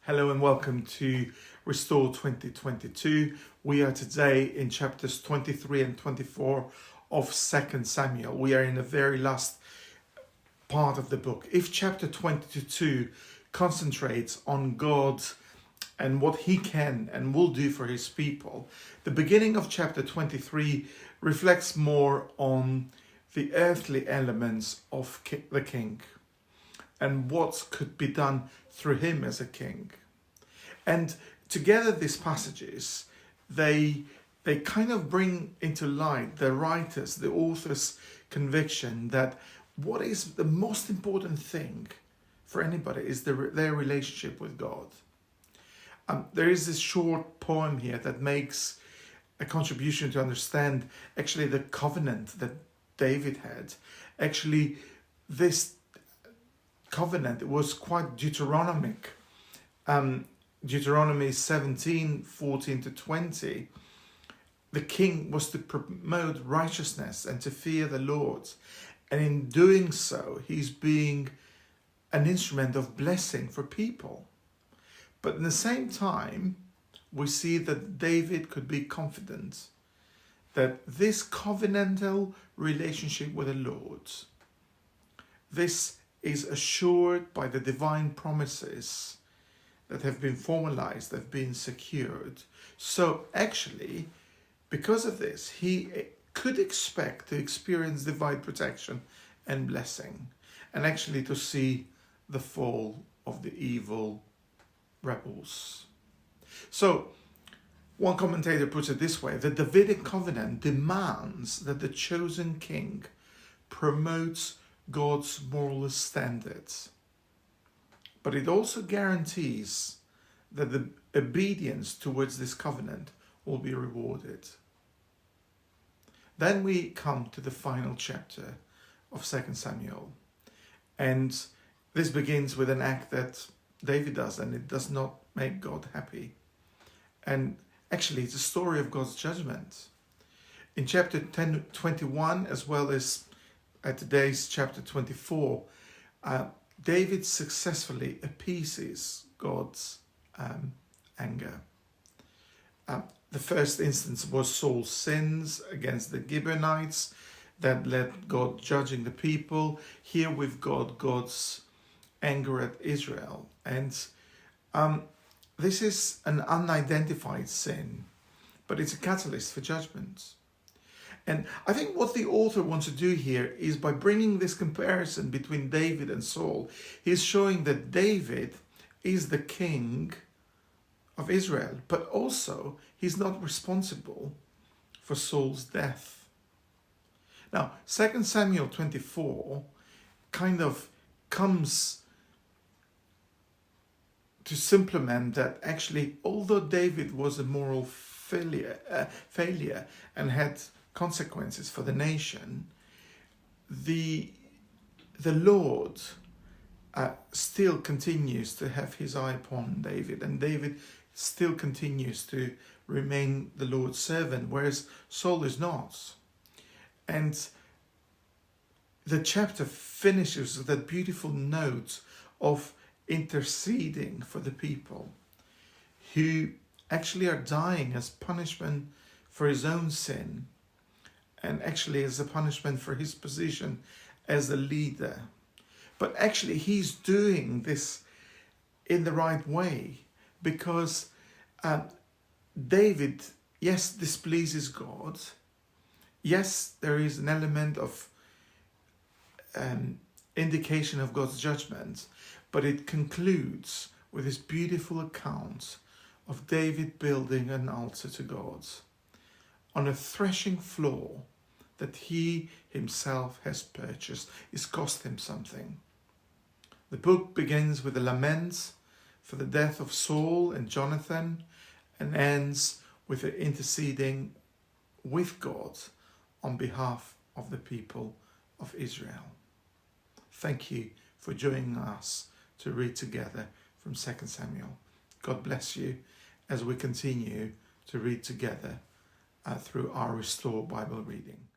Hello and welcome to Restore 2022. We are today in chapters 23 and 24 of 2 Samuel. We are in the very last part of the book. If chapter 22 concentrates on God and what he can and will do for his people, the beginning of chapter 23 reflects more on the earthly elements of the king and what could be done through him as a king. And together these passages, they kind of bring into light the writer's, the author's conviction that what is the most important thing for anybody is their relationship with God. There is this short poem here that makes a contribution to understand actually the covenant that David had. Actually, this covenant was quite Deuteronomic. Deuteronomy 17, 14 to 20. The king was to promote righteousness and to fear the Lord. And in doing so, he's being an instrument of blessing for people. But at the same time, we see that David could be confident that this covenantal relationship with the Lord, this is assured by the divine promises that have been formalized, that have been secured. So actually, because of this, he could expect to experience divine protection and blessing, and actually to see the fall of the evil rebels. So one commentator puts it this way: the Davidic covenant demands that the chosen king promotes God's moral standards, but it also guarantees that the obedience towards this covenant will be rewarded. Then we come to the final chapter of 2 Samuel, and this begins with an act that David does, and it does not make God happy. And actually, it's a story of God's judgment. In chapter 21, as well as at today's chapter 24, David successfully appeases God's anger. The first instance was Saul's sins against the Gibeonites that led God judging the people. Here we've got God's anger at Israel. And this is an unidentified sin, but it's a catalyst for judgment. And I think what the author wants to do here is, by bringing this comparison between David and Saul, he's showing that David is the king of Israel, but also he's not responsible for Saul's death. Now, 2 Samuel 24 kind of comes to supplement that actually, although David was a moral failure and had consequences for the nation, the Lord still continues to have his eye upon David, and David still continues to remain the Lord's servant, whereas Saul is not. And the chapter finishes with that beautiful note of interceding for the people who actually are dying as punishment for his own sin, and actually as a punishment for his position as a leader. But actually he's doing this in the right way, because David, yes, displeases God. Yes, there is an element of indication of God's judgment, but it concludes with this beautiful account of David building an altar to God on a threshing floor that he himself has purchased. It's cost him something. The book begins with a lament for the death of Saul and Jonathan, and ends with an interceding with God on behalf of the people of Israel. Thank you for joining us to read together from 2 Samuel. God bless you as we continue to read together through our Restore Bible reading.